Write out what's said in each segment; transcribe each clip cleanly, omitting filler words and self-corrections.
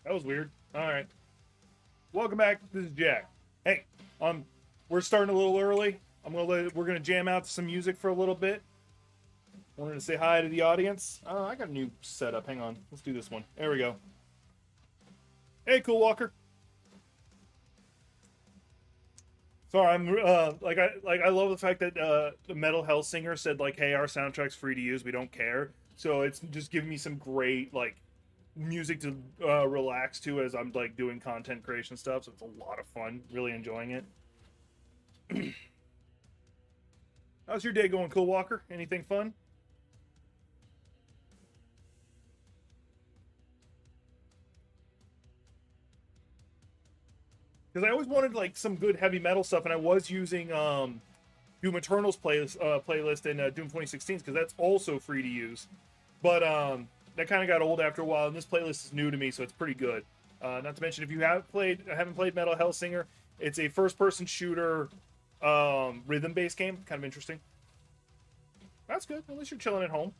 That was weird. All right. Welcome back. This is Jack. Hey, we're starting a little early. We're gonna jam out to some music for a little bit. Wanted to say hi to the audience. I got a new setup. Hang on. Let's do this one. There we go. Hey, Cool Walker. Sorry, I love the fact that the Metal Hell Singer said like, "Hey, our soundtrack's free to use. We don't care." So it's just giving me some great like music to relax to as I'm like doing content creation stuff. So it's a lot of fun. Really enjoying it. How's your day going, Cool Walker? Anything fun? Because I always wanted like some good heavy metal stuff, and I was using Doom Eternal's playlist in Doom 2016 because that's also free to use. But that kind of got old after a while, and this playlist is new to me, so it's pretty good. Not to mention, if you haven't played Metal Hellsinger, it's a first-person shooter rhythm-based game. Kind of interesting. That's good. At least you're chilling at home.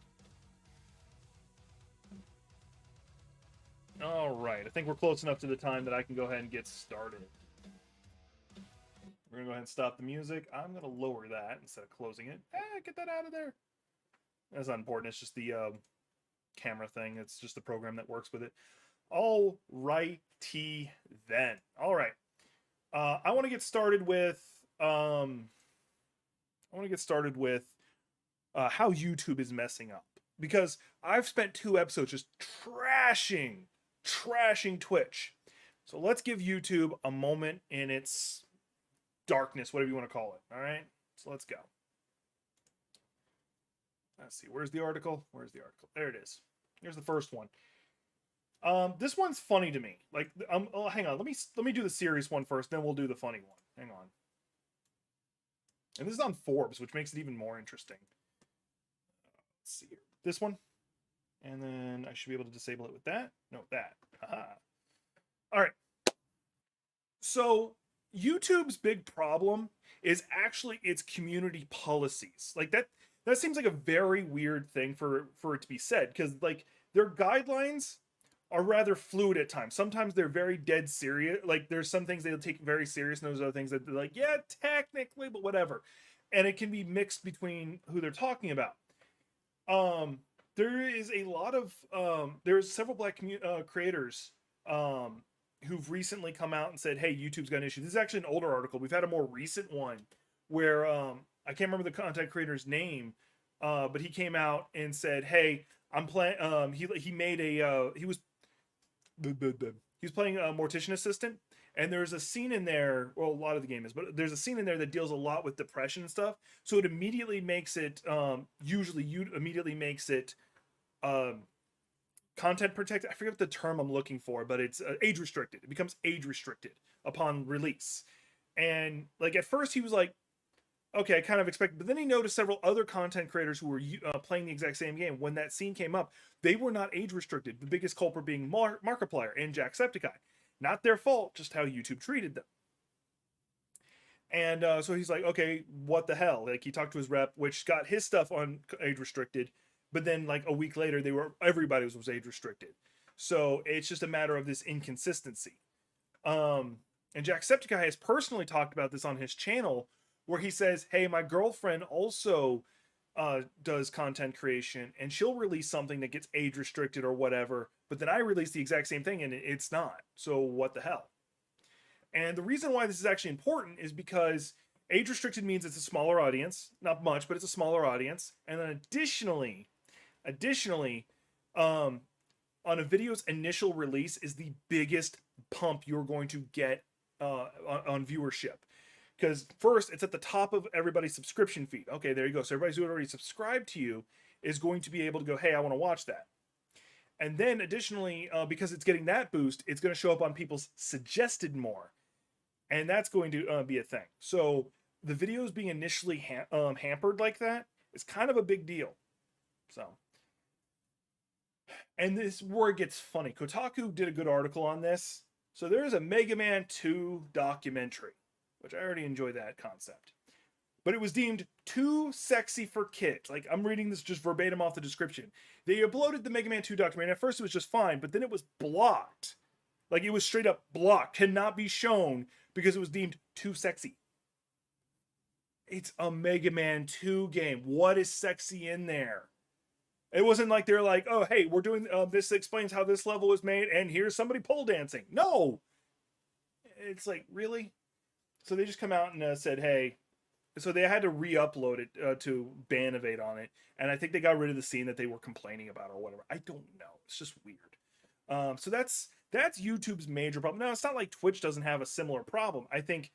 All right. I think we're close enough to the time that I can go ahead and get started. We're going to go ahead and stop the music. I'm going to lower that instead of closing it. Get that out of there. That's not important. It's just the camera thing. It's just the program that works with it. All righty then. All right. I want to get started with how YouTube is messing up, because I've spent 2 episodes just trashing Twitch. So let's give YouTube a moment in its darkness, whatever you want to call it. All right. So let's go. Let's see. Where's the article? There it is. Here's the first one. This one's funny to me. Like, oh, hang on. Let me do the serious one first, then we'll do the funny one. Hang on. And this is on Forbes, which makes it even more interesting. Let's see here. This one. And then I should be able to disable it with that. No, that. Aha. All right. So YouTube's big problem is actually its community policies. Like that seems like a very weird thing for it to be said, because like their guidelines are rather fluid at times. Sometimes they're very dead serious. Like there's some things they'll take very serious, and there's other things that they're like, yeah, technically, but whatever. And it can be mixed between who they're talking about. There is a lot of there's several black creators who've recently come out and said, hey, YouTube's got an issue. This is actually an older article. We've had a more recent one where I can't remember the content creator's name, but he came out and said, hey, I'm playing he made a he was playing a mortician assistant, and there's a scene in there, well, a lot of the game is, but there's a scene in there that deals a lot with depression and stuff. So it immediately makes it um, content protected. I forget what the term I'm looking for, but it's age restricted. It becomes age restricted upon release. And like at first he was like, okay, I kind of expected, but then he noticed several other content creators who were playing the exact same game. When that scene came up, they were not age restricted. The biggest culprit being Markiplier and Jacksepticeye. Not their fault, just how YouTube treated them. And so he's like, okay, what the hell? Like he talked to his rep, which got his stuff on age restricted, but then like a week later, everybody was age restricted. So it's just a matter of this inconsistency. And Jacksepticeye has personally talked about this on his channel, where he says, hey, my girlfriend also does content creation, and she'll release something that gets age restricted or whatever, but then I release the exact same thing and it's not. So what the hell? And the reason why this is actually important is because age restricted means it's a smaller audience, not much, but it's a smaller audience. And then additionally, on a video's initial release is the biggest pump you're going to get on viewership. Because first, it's at the top of everybody's subscription feed. Okay, there you go. So everybody who already subscribed to you is going to be able to go, hey, I want to watch that. And then additionally, because it's getting that boost, it's going to show up on people's suggested more. And that's going to be a thing. So the videos being initially hampered like that is kind of a big deal. So, and this is where it gets funny. Kotaku did a good article on this. So there is a Mega Man 2 documentary, which I already enjoy that concept. But it was deemed too sexy for kids. Like, I'm reading this just verbatim off the description. They uploaded the Mega Man 2 documentary, and at first it was just fine, but then it was blocked Like it was straight up blocked, cannot be shown because it was deemed too sexy. It's a Mega Man 2 game. What is sexy in there? It wasn't like they're like, oh, hey, we're doing this explains how this level was made, and here's somebody pole dancing. No, it's like, really? So they just come out and said, hey, so they had to re-upload it to Banivate on it, and I think they got rid of the scene that they were complaining about or whatever. I don't know. It's just weird. So that's YouTube's major problem. Now it's not like Twitch doesn't have a similar problem. I think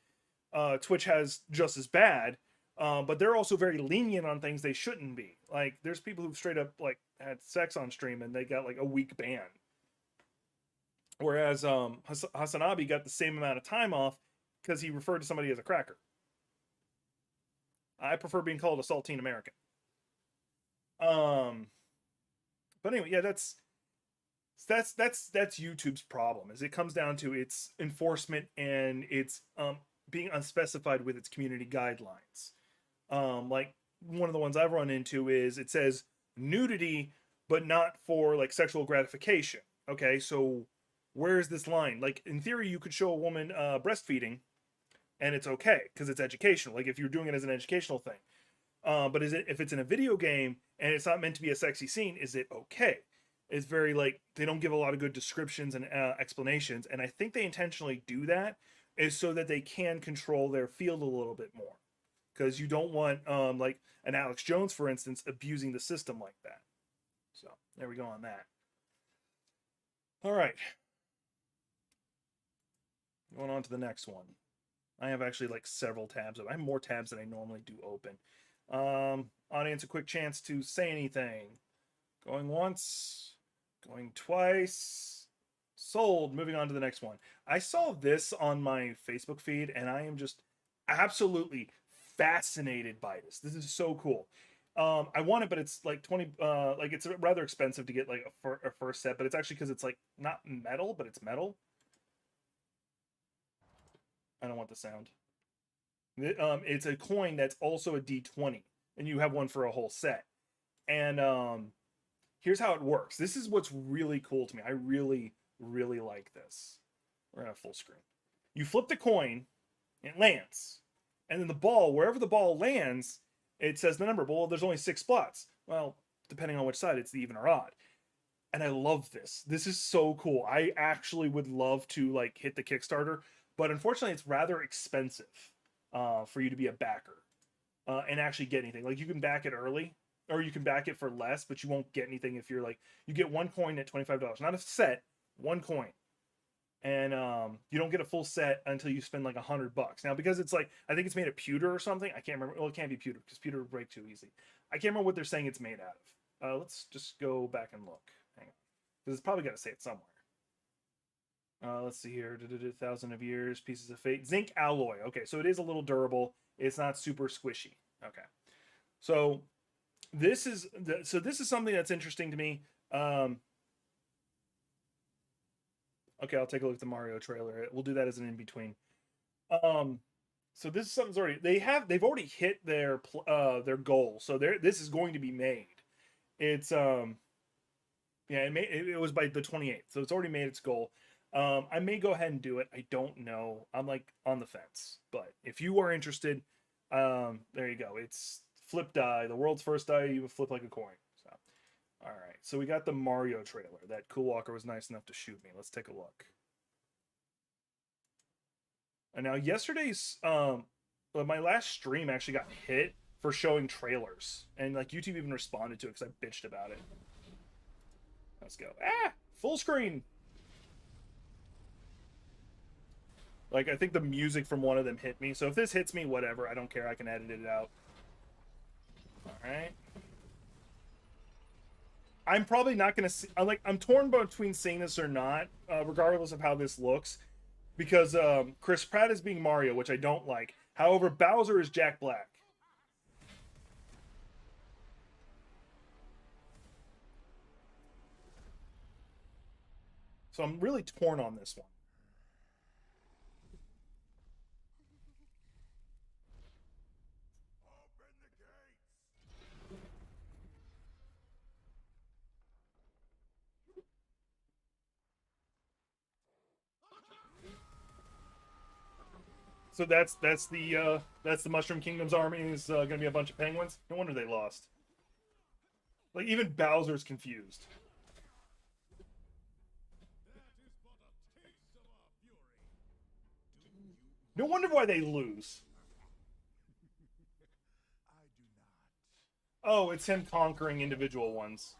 Twitch has just as bad, but they're also very lenient on things they shouldn't be. Like there's people who've straight up like had sex on stream and they got like a week ban. Whereas Hasanabi got the same amount of time off because he referred to somebody as a cracker. I prefer being called a saltine American. But anyway, yeah, that's YouTube's problem. Is it comes down to its enforcement and its being unspecified with its community guidelines. Like one of the ones I've run into is it says nudity, but not for like sexual gratification. Okay, so where's this line? Like in theory, you could show a woman breastfeeding, and it's okay because it's educational. Like if you're doing it as an educational thing. But if it's in a video game and it's not meant to be a sexy scene, is it okay? It's very like they don't give a lot of good descriptions and explanations, and I think they intentionally do that is so that they can control their field a little bit more, because you don't want like an Alex Jones, for instance, abusing the system like that. So there we go on that. All right, going on to the next one. I have actually like several tabs up. I have more tabs than I normally do open. Audience, a quick chance to say anything. Going once, going twice. Sold. Moving on to the next one. I saw this on my Facebook feed and I am just absolutely fascinated by this. This is so cool. I want it, but it's like 20, like it's rather expensive to get like a first set, but it's actually because it's like not metal, but it's metal. I don't want the sound. It's a coin that's also a D20, and you have one for a whole set. And here's how it works. This is what's really cool to me. I really, really like this. We're gonna full screen. You flip the coin, it lands, and then the ball, wherever the ball lands, it says the number. Well, there's only 6 spots. Well, depending on which side, it's the even or odd. And I love this. This is so cool. I actually would love to like hit the Kickstarter, but unfortunately, it's rather expensive for you to be a backer and actually get anything. Like you can back it early, or you can back it for less, but you won't get anything if you're like you get one coin at $25, not a set, one coin, and you don't get a full set until you spend like $100. Now because it's like I think it's made of pewter or something. I can't remember. Well, it can't be pewter because pewter would break too easy. I can't remember what they're saying it's made out of. Let's just go back and look. Hang on, because it's probably got to say it somewhere. Let's see here. 1,000 of years, pieces of fate, zinc alloy. Okay, so it is a little durable. It's not super squishy. Okay, so this is something that's interesting to me. Okay, I'll take a look at the Mario trailer. We'll do that as an in between. So this is something's already they've already hit their goal. So this is going to be made. It's yeah, it was by the 28th, so it's already made its goal. I may go ahead and do it. I don't know. I'm like on the fence. But if you are interested, there you go. It's flip die, the world's first die you flip like a coin. So, all right. So we got the Mario trailer. That Cool Walker was nice enough to shoot me. Let's take a look. And now yesterday's my last stream actually got hit for showing trailers, and like YouTube even responded to it because I bitched about it. Let's go. Full screen. Like, I think the music from one of them hit me. So if this hits me, whatever. I don't care. I can edit it out. Alright. I'm probably not going to see... I'm torn between seeing this or not, regardless of how this looks. Because Chris Pratt is being Mario, which I don't like. However, Bowser is Jack Black. So I'm really torn on this one. So that's the Mushroom Kingdom's army is gonna be a bunch of penguins. No wonder they lost. Like even Bowser's confused. No wonder why they lose. Oh, it's him conquering individual ones.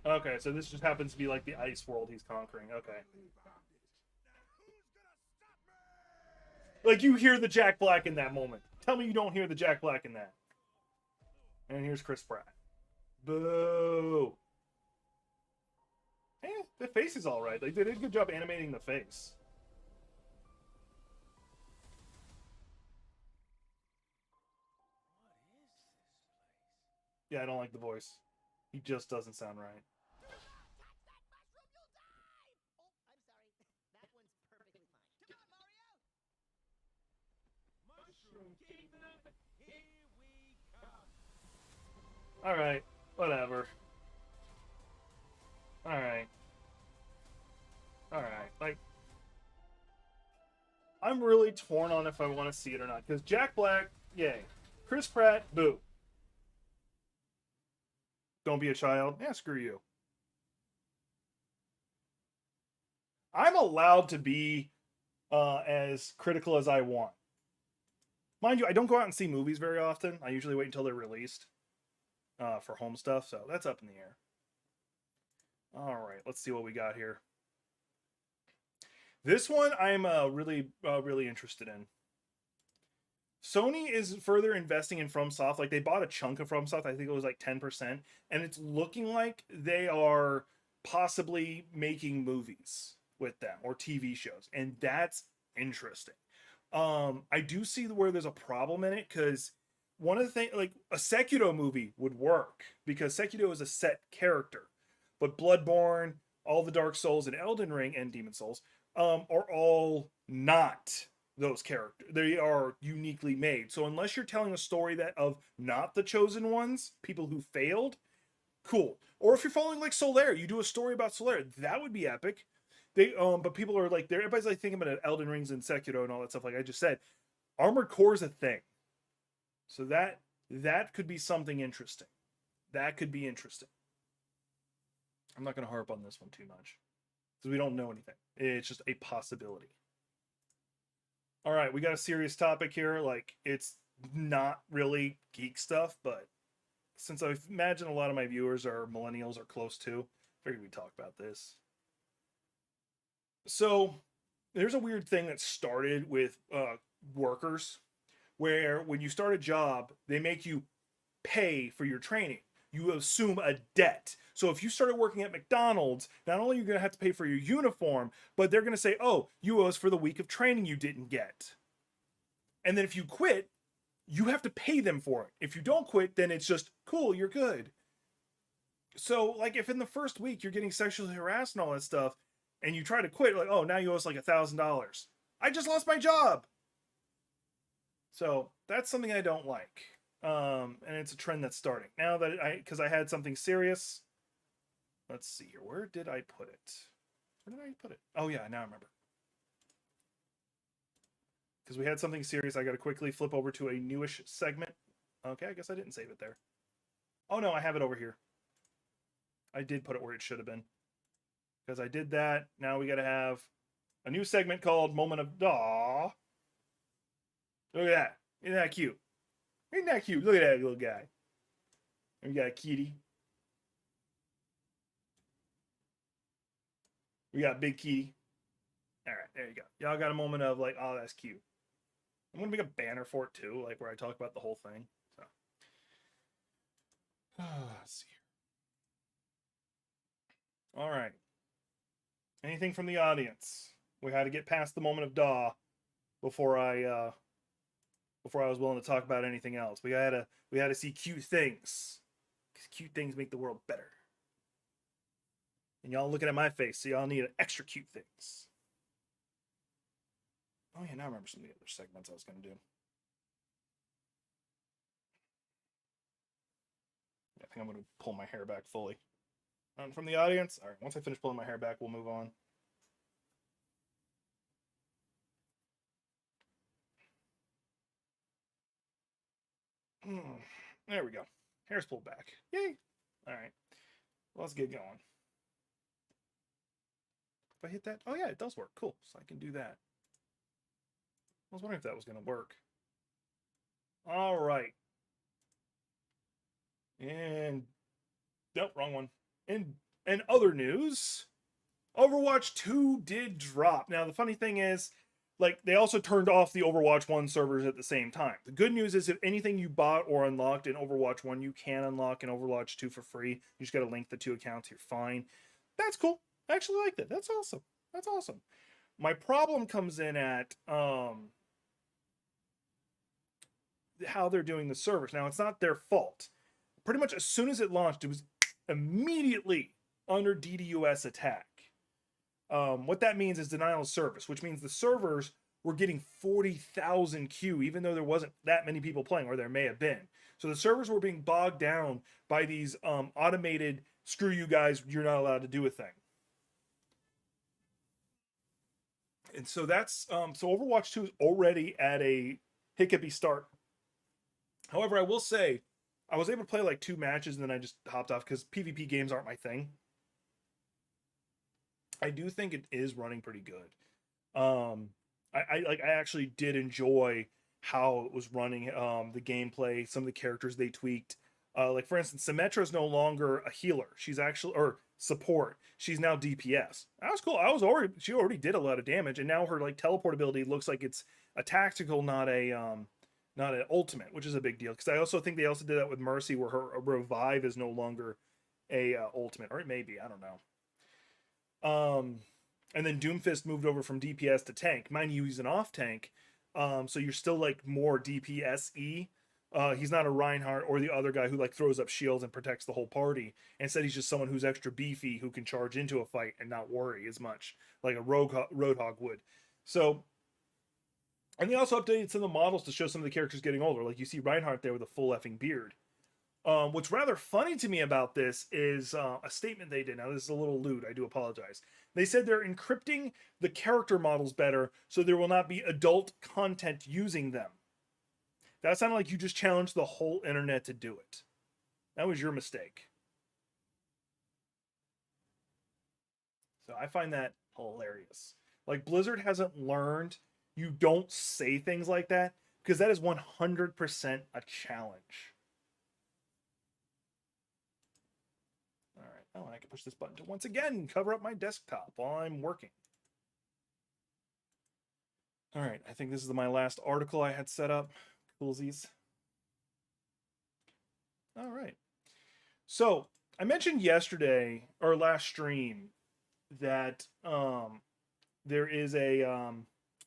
Okay, so this just happens to be like the ice world he's conquering. Okay. Like you hear the Jack Black in that moment. Tell me you don't hear the Jack Black in that. And here's Chris Pratt. Boo. Eh, the face is all right. Like they did a good job animating the face. Yeah, I don't like the voice. He just doesn't sound right. All right, whatever. All right, all right. Like, I'm really torn on if I want to see it or not because Jack Black, yay. Chris Pratt, boo. Don't be a child. Yeah, screw you. I'm allowed to be as critical as I want. Mind you, I don't go out and see movies very often. I usually wait until they're released for home stuff, so that's up in the air. All right, let's see what we got here. This one I'm really interested in. Sony is further investing in FromSoft. Like they bought a chunk of FromSoft. I think it was like 10%, and it's looking like they are possibly making movies with them or TV shows, and that's interesting. I do see where there's a problem in it because one of the things, like a Sekiro movie would work because Sekiro is a set character, but Bloodborne, all the Dark Souls, and Elden Ring and Demon Souls are all not those characters. They are uniquely made. So unless you're telling a story that of not the chosen ones, people who failed, cool. Or if you're following like Solaire, you do a story about Solaire, that would be epic. They but people are like everybody's like thinking about Elden Rings and Sekiro and all that stuff. Like I just said, Armored Core is a thing. So that could be something interesting. That could be interesting. I'm not going to harp on this one too much because we don't know anything. It's just a possibility. All right, we got a serious topic here. Like it's not really geek stuff, but since I imagine a lot of my viewers are millennials or close to, I figured we'd talk about this. So there's a weird thing that started with workers where when you start a job, they make you pay for your training. You assume a debt. So if you started working at McDonald's, not only are you going to have to pay for your uniform, but they're going to say, oh, you owe us for the week of training you didn't get. And then if you quit, you have to pay them for it. If you don't quit, then it's just, cool, you're good. So, like, if in the first week you're getting sexually harassed and all that stuff, and you try to quit, like, oh, now you owe us like $1,000. I just lost my job. So that's something I don't like. And it's a trend that's starting. Now that because I had something serious. Let's see here. Where did I put it? Where did I put it? Oh, yeah, now I remember. Because we had something serious, I got to quickly flip over to a newish segment. Okay, I guess I didn't save it there. Oh, no, I have it over here. I did put it where it should have been. Because I did that. Now we got to have a new segment called Moment of Daw. Look at that. Isn't that cute? Isn't that cute? Look at that little guy. And we got a kitty. We got Big Kitty. All right, there you go. Y'all got a moment of like, oh, that's cute. I'm gonna make a banner for it too, like where I talk about the whole thing. So, let's see here. All right. Anything from the audience? We had to get past the moment of daw before I was willing to talk about anything else. We had to see cute things, because cute things make the world better. And y'all looking at my face, so y'all need extra cute things. Oh yeah, now I remember some of the other segments I was going to do. I think I'm going to pull my hair back fully. From the audience? All right, once I finish pulling my hair back, we'll move on. There we go. Hair's pulled back. Yay! All right, well, let's get going. If I hit that, oh yeah, it does work. Cool, so I can do that. I was wondering if that was going to work. All right. And nope, wrong one. And other news, Overwatch 2 did drop. Now the funny thing is, like, they also turned off the Overwatch 1 servers at the same time. The good news is, if anything you bought or unlocked in Overwatch 1, you can unlock in Overwatch 2 for free. You just got to link the two accounts. You're fine. That's cool. I actually like that. That's awesome. That's awesome. My problem comes in at how they're doing the servers. Now, it's not their fault. Pretty much as soon as it launched, it was immediately under DDoS attack. What that means is denial of service, which means the servers were getting 40,000 queue, even though there wasn't that many people playing, or there may have been. So the servers were being bogged down by these automated, screw you guys, you're not allowed to do a thing. And so that's, so Overwatch 2 is already at a hiccupy start. However, I will say, I was able to play like 2 matches and then I just hopped off because PvP games aren't my thing. I do think it is running pretty good. I actually did enjoy how it was running, the gameplay, some of the characters they tweaked. Like for instance, Symmetra is no longer a healer. She's actually, or support. She's now DPS. That was cool. She already did a lot of damage, and now her like teleportability looks like it's a tactical, not an ultimate, which is a big deal. Because I also think they also did that with Mercy, where her revive is no longer a ultimate, or it may be. I don't know. And then Doomfist moved over from DPS to tank. Mind you, he's an off tank, so you're still like more DPS-y. He's not a Reinhardt or the other guy who like throws up shields and protects the whole party. Instead, he's just someone who's extra beefy who can charge into a fight and not worry as much, like a Roadhog would. So, and they also updated some of the models to show some of the characters getting older. Like you see Reinhardt there with a full effing beard. What's rather funny to me about this is a statement they did. Now, this is a little lewd. I do apologize. They said they're encrypting the character models better so there will not be adult content using them. That sounded like you just challenged the whole internet to do it. That was your mistake. So I find that hilarious. Like, Blizzard hasn't learned you don't say things like that, because that is 100% a challenge. All right. Oh, and I can push this button to once again cover up my desktop while I'm working. All right. I think this is my last article I had set up. Coolsies. All right. So I mentioned yesterday or last stream that there is a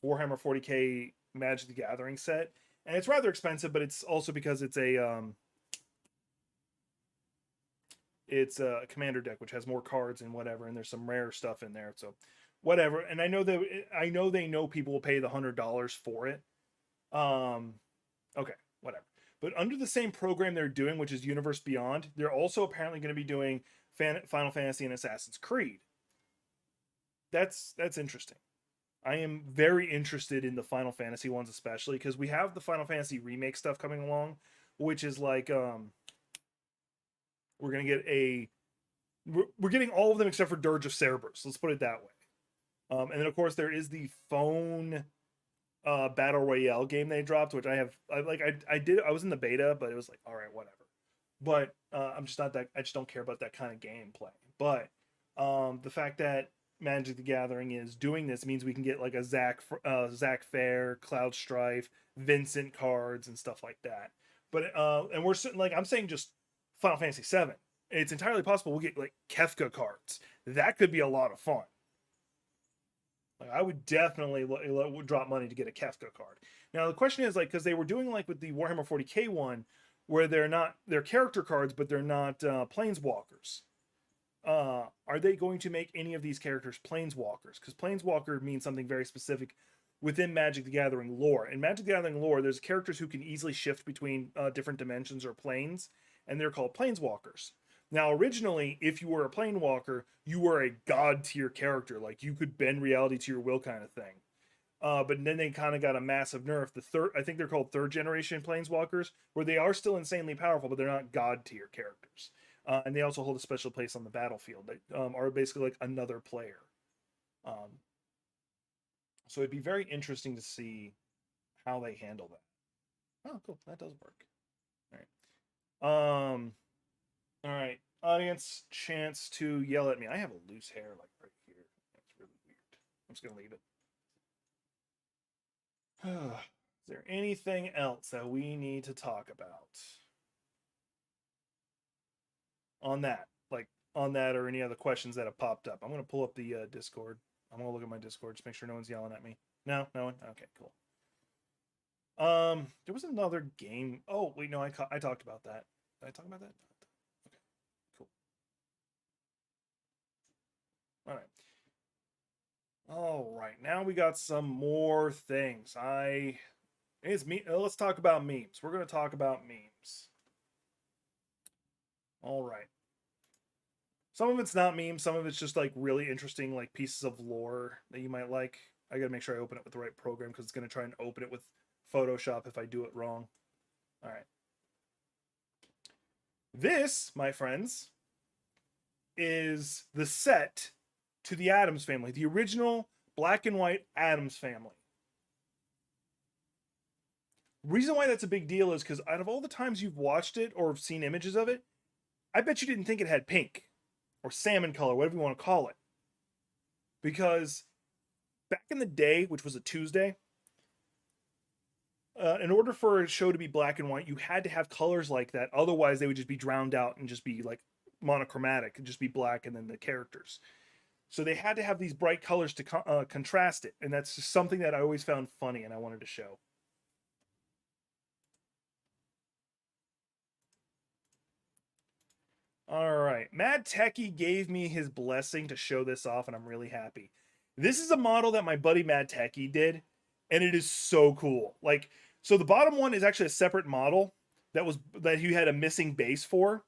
Warhammer 40k Magic the Gathering set, and it's rather expensive, but it's also because it's a commander deck which has more cards and whatever, and there's some rare stuff in there. So whatever. And I know they know people will pay the $100 for it. Okay, whatever. But under the same program they're doing, which is Universe Beyond, they're also apparently going to be doing Final Fantasy and Assassin's Creed. That's interesting. I am very interested in the Final Fantasy ones, especially because we have the Final Fantasy remake stuff coming along, which is like we're gonna get we're getting all of them except for Dirge of Cerberus. Let's put it that way. And then of course there is the phone battle royale game they dropped, which I was in the beta, but it was like, all right, whatever. But I just don't care about that kind of gameplay. But the fact that Magic the Gathering is doing this means we can get like a Zach Fair, Cloud Strife, Vincent cards and stuff like that. But and we're like, I'm saying just Final Fantasy VII. It's entirely possible we'll get like Kefka cards. That could be a lot of fun. Like, I would definitely drop money to get a Kefka card. Now the question is, like, because they were doing like with the Warhammer 40k one, where they're character cards, but they're not planeswalkers. Are they going to make any of these characters planeswalkers? Because planeswalker means something very specific within Magic the Gathering lore. In Magic the Gathering lore, there's characters who can easily shift between different dimensions or planes, and they're called planeswalkers. Now, originally, if you were a planewalker, you were a god tier character. Like you could bend reality to your will, kind of thing. But then they kind of got a massive nerf. The third, I think they're called third generation planeswalkers, where they are still insanely powerful, but they're not god tier characters. And they also hold a special place on the battlefield. They are basically like another player. Um, so it'd be very interesting to see how they handle that. Oh, cool. That does work. All right. All right. Audience chance to yell at me. I have a loose hair like right here. That's really weird. I'm just gonna leave it. Is there anything else that we need to talk about on that? Like on that or any other questions that have popped up? I'm going to pull up the Discord. I'm going to look at my Discord to make sure no one's yelling at me. No one? Okay, cool. There was another game. Oh, wait, no, I talked about that. Did I talk about that? Okay, cool. All right. All right, now we got some more things. It's me. Let's talk about memes. We're going to talk about memes. All right. Some of it's not memes. Some of it's just like really interesting, like pieces of lore that you might like. I got to make sure I open it with the right program because it's going to try and open it with Photoshop if I do it wrong. All right. This, my friends, is the set to the Addams Family, the original black and white Addams Family. Reason why that's a big deal is because out of all the times you've watched it or seen images of it, I bet you didn't think it had pink or salmon color, whatever you want to call it. Because back in the day, which was a Tuesday, in order for a show to be black and white, you had to have colors like that. Otherwise, they would just be drowned out and just be like monochromatic and just be black and then the characters. So they had to have these bright colors to contrast it. And that's just something that I always found funny and I wanted to show. All right. Mad Techie gave me his blessing to show this off, and I'm really happy. This is a model that my buddy Mad Techie did, and it is so cool. Like, so the bottom one is actually a separate model that he had a missing base for.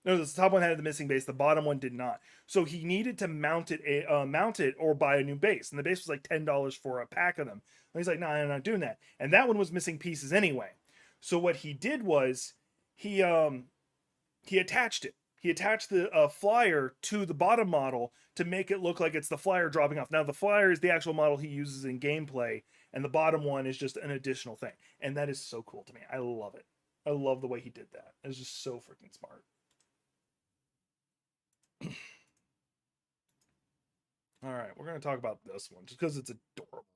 No, the top one had the missing base. The bottom one did not. So he needed to mount it or buy a new base, and the base was like $10 for a pack of them. And he's like, "No, I'm not doing that." And that one was missing pieces anyway. So what he did was he attached it. He attached the flyer to the bottom model to make it look like it's the flyer dropping off. Now, the flyer is the actual model he uses in gameplay, and the bottom one is just an additional thing. And that is so cool to me. I love it. I love the way he did that. It's just so freaking smart. All right, we're going to talk about this one just because it's adorable.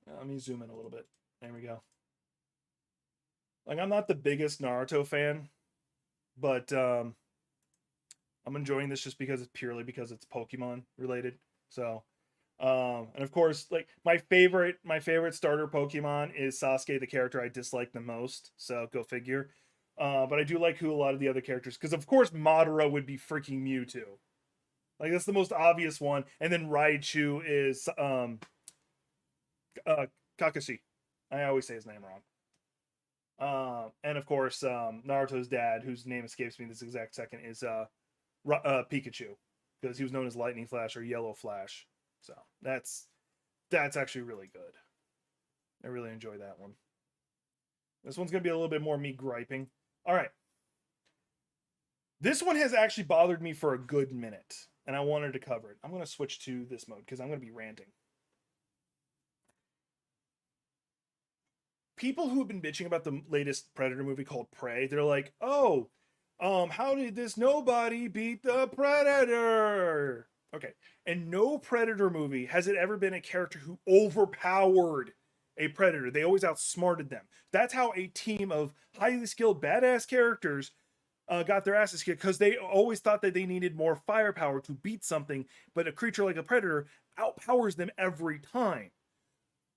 Let me zoom in a little bit. There we go. Like, I'm not the biggest Naruto fan, but I'm enjoying this just because it's purely because it's Pokemon related. So, and of course, like my favorite starter Pokemon is Sasuke, the character I dislike the most. So go figure. But I do like who a lot of the other characters, because of course Madara would be freaking Mewtwo. Like that's the most obvious one, and then Raichu is Kakashi. I always say his name wrong. And of course, Naruto's dad, whose name escapes me this exact second, is Pikachu, because he was known as Lightning Flash or Yellow Flash. So that's actually really good. I really enjoy that one. This one's gonna be a little bit more me griping. All right. This one has actually bothered me for a good minute, and I wanted to cover it. I'm gonna switch to this mode because I'm gonna be ranting. People who have been bitching about the latest Predator movie called Prey, they're like, "Oh, how did this nobody beat the Predator?" Okay, and no Predator movie has it ever been a character who overpowered a Predator. They always outsmarted them. That's how a team of highly skilled, badass characters got their asses kicked, because they always thought that they needed more firepower to beat something, but a creature like a Predator outpowers them every time.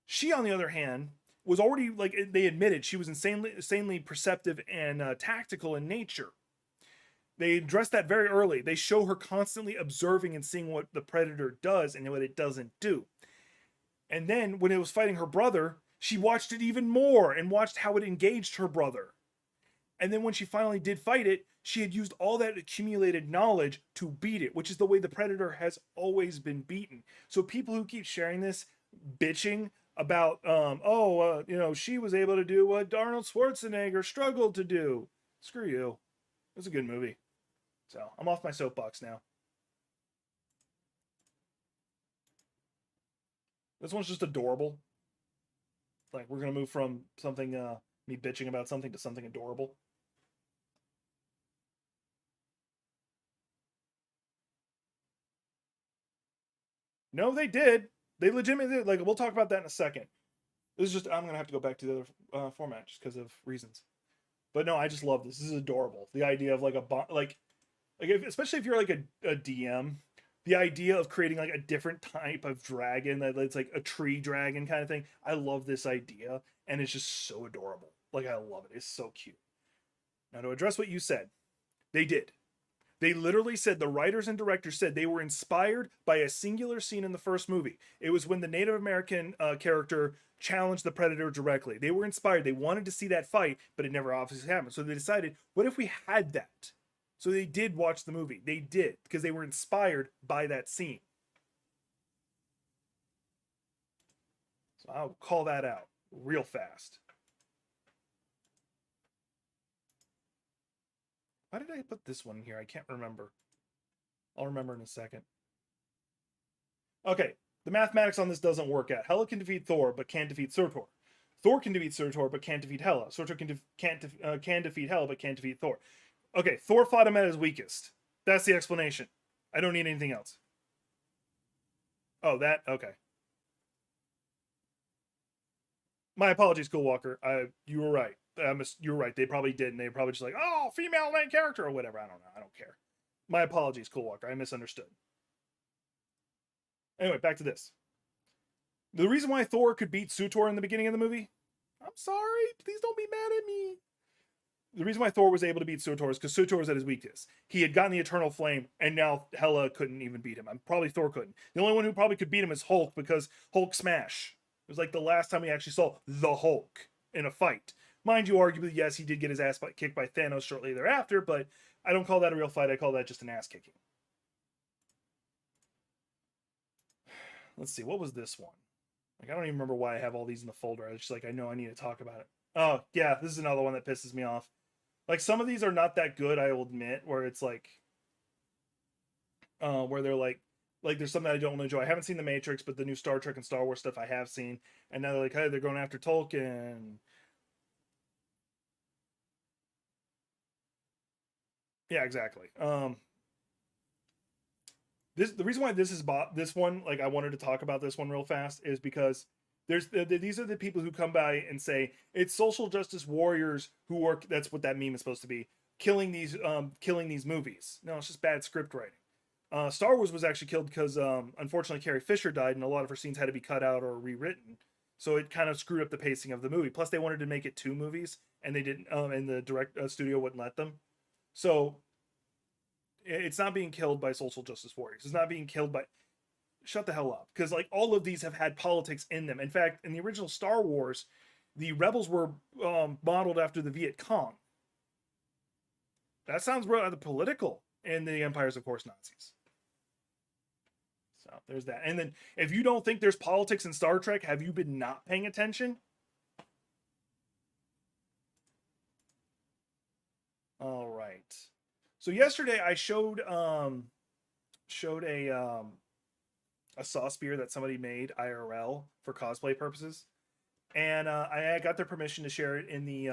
She, on the other hand, was already, like they admitted, she was insanely perceptive and tactical in nature. They address that very early. They show her constantly observing and seeing what the Predator does and what it doesn't do. And then when it was fighting her brother, she watched it even more and watched how it engaged her brother. And then when she finally did fight it, she had used all that accumulated knowledge to beat it, which is the way the Predator has always been beaten. So people who keep sharing this, bitching about, she was able to do what Arnold Schwarzenegger struggled to do. Screw you. It was a good movie. So I'm off my soapbox now. This one's just adorable. Like, we're going to move from something, me bitching about something to something adorable. No, they did. They legitimately did. Like, we'll talk about that in a second. This is just, I'm going to have to go back to the other format just because of reasons. But no, I just love this. This is adorable. The idea of like especially if you're like a DM, the idea of creating like a different type of dragon that's like a tree dragon kind of thing. I love this idea, and it's just so adorable. Like, I love it. It's so cute. Now, to address what you said, they did. They literally said, the writers and directors said they were inspired by a singular scene in the first movie. It was when the Native American character challenged the Predator directly. They were inspired. They wanted to see that fight, but it never obviously happened. So they decided, what if we had that? So they did watch the movie. They did, because they were inspired by that scene. So I'll call that out real fast. Why did I put this one here? I can't remember. I'll remember in a second. Okay, the mathematics on this doesn't work out. Hela can defeat Thor, but can't defeat Surtur. Thor can defeat Surtur, but can't defeat Hela. Surtur can defeat Hela, but can't defeat Thor. Okay, Thor fought him at his weakest. That's the explanation. I don't need anything else. Oh, that? Okay. My apologies, Cool Walker. You were right. You were right. They probably did, and they were probably just like, oh, female main character or whatever. I don't know. I don't care. My apologies, Cool Walker. I misunderstood. Anyway, back to this. The reason why Thor could beat Surtur in the beginning of the movie, I'm sorry, please don't be mad at me. The reason why Thor was able to beat Surtur is because Surtur was at his weakest. He had gotten the Eternal Flame, and now Hela couldn't even beat him. Probably Thor couldn't. The only one who probably could beat him is Hulk, because Hulk smash. It was like the last time we actually saw the Hulk in a fight. Mind you, arguably, yes, he did get his ass kicked by Thanos shortly thereafter, but I don't call that a real fight. I call that just an ass kicking. Let's see, what was this one? Like, I don't even remember why I have all these in the folder. I was just like, I know I need to talk about it. Oh, yeah, this is another one that pisses me off. Like, some of these are not that good, I will admit, where it's like, where they're like there's something I don't enjoy. I haven't seen The Matrix, but the new Star Trek and Star Wars stuff I have seen. And now they're like, hey, they're going after Tolkien. Yeah, exactly. The reason why this is this one, like, I wanted to talk about this one real fast, is because these are the people who come by and say it's social justice warriors who work. That's what that meme is supposed to be. Killing these movies. No, it's just bad script writing. Star Wars was actually killed because unfortunately Carrie Fisher died, and a lot of her scenes had to be cut out or rewritten. So it kind of screwed up the pacing of the movie. Plus, they wanted to make it 2 movies, and they didn't. And the direct studio wouldn't let them. So it's not being killed by social justice warriors. It's not being killed by. Shut the hell up, because like all of these have had politics in them. In fact, in the original Star Wars, the rebels were modeled after the Viet Cong. That sounds rather political, and the Empire's, of course, Nazis. So there's that. And then if you don't think there's politics in Star Trek, have you been not paying attention? All right. So yesterday I showed a saw spear that somebody made IRL for cosplay purposes, and I got their permission to share it in the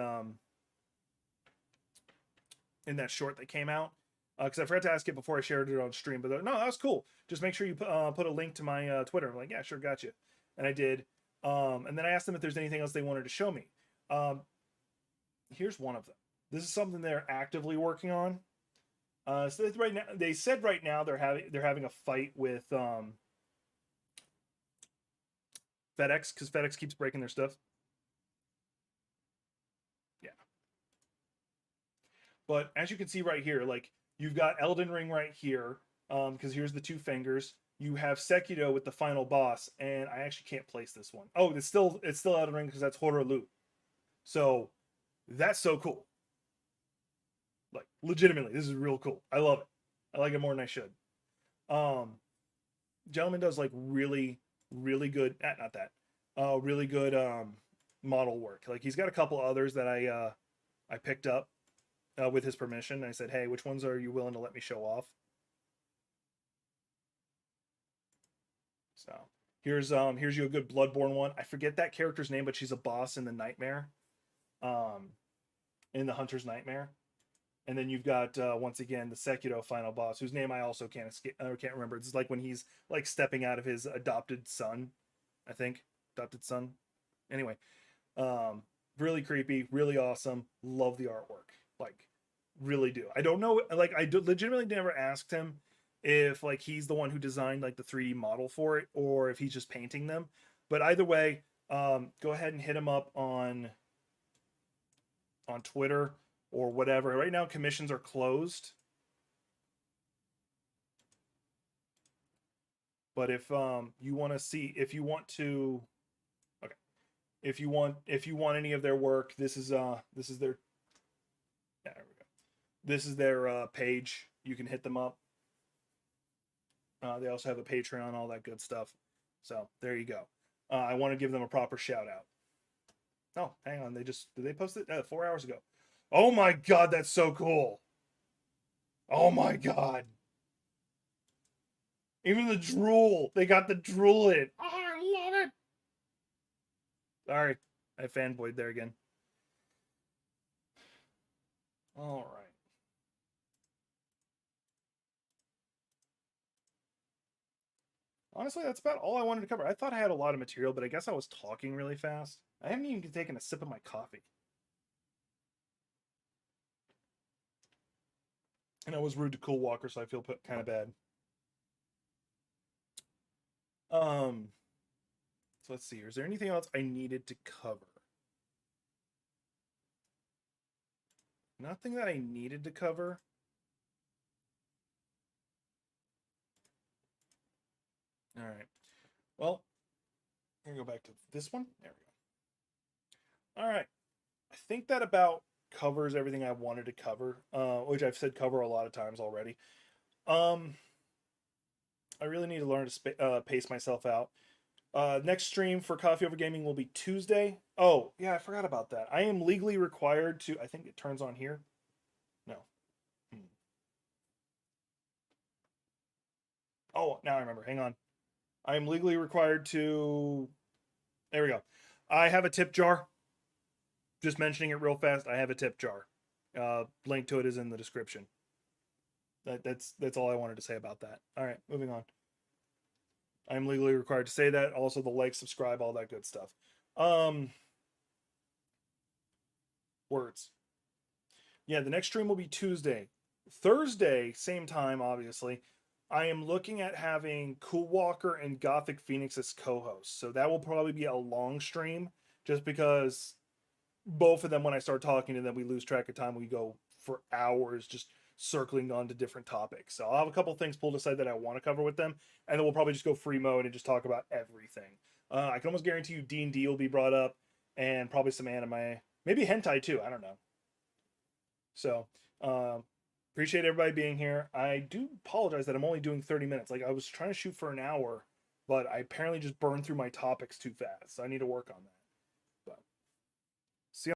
in that short that came out, because I forgot to ask it before I shared it on stream. But no, that was cool. Just make sure you put a link to my Twitter. I'm like, yeah, sure, got you, and I did. And then I asked them if there's anything else they wanted to show me. Here's one of them. This is something they're actively working on. So right now, they said right now they're having a fight with FedEx, because FedEx keeps breaking their stuff. Yeah. But as you can see right here, like, you've got Elden Ring right here, because here's the 2 fingers. You have Sekiro with the final boss, and I actually can't place this one. Oh, it's still Elden Ring, because that's Horalu. So that's so cool. Like, legitimately, this is real cool. I love it. I like it more than I should. Gentleman does like really, really good. Not that. Really good model work. Like he's got a couple others that I picked up with his permission. I said, hey, which ones are you willing to let me show off? So here's you a good Bloodborne one. I forget that character's name, but she's a boss in the Nightmare, in the Hunter's Nightmare. And then you've got once again the Sekiro final boss, whose name I also can't escape or can't remember. It's like when he's like stepping out of his adopted son, I think adopted son. Anyway, really creepy, really awesome. Love the artwork, like really do. I don't know, like legitimately never asked him if like he's the one who designed like the 3D model for it or if he's just painting them. But either way, go ahead and hit him up on Twitter or whatever. Right now commissions are closed. But if you want to see, if you want to, okay, if you want any of their work, this is their, yeah, there we go. This is their page. You can hit them up. They also have a Patreon, all that good stuff. So there you go. I want to give them a proper shout out. Oh, hang on. Did they post it 4 hours ago? Oh my God, that's so cool. Oh my God. Even the drool. They got the drool in. Oh, I love it. Sorry. I fanboyed there again. All right. Honestly, that's about all I wanted to cover. I thought I had a lot of material, but I guess I was talking really fast. I haven't even taken a sip of my coffee. And I was rude to Cool Walker, so I feel kind of bad. So let's see here. Is there anything else I needed to cover? Nothing that I needed to cover. All right. Well, I'm going to go back to this one. There we go. All right. I think that about covers everything I wanted to cover, which I've said cover a lot of times already. I really need to learn to pace myself out. Next stream for Coffee Over Gaming will be Tuesday. Oh, yeah, I forgot about that. I am legally required to, I think it turns on here. No. Oh, now I remember. Hang on. I am legally required to, there we go. I have a tip jar. Just mentioning it real fast. I have a tip jar. Link to it is in the description. That's all I wanted to say about that. All right, moving on. I'm legally required to say that. Also the like, subscribe, all that good stuff. Words. Yeah, the next stream will be Tuesday. Thursday, same time, obviously. I am looking at having Cool Walker and Gothic Phoenix as co-hosts. So that will probably be a long stream just because both of them, when I start talking to them, we lose track of time. We go for hours just circling on to different topics. So I'll have a couple things pulled aside that I want to cover with them, and then we'll probably just go free mode and just talk about everything. I can almost guarantee you D&D will be brought up, and probably some anime, maybe hentai too. I don't know. So appreciate everybody being here. I do apologize that I'm only doing 30 minutes. Like I was trying to shoot for an hour, but I apparently just burned through my topics too fast. So I need to work on that.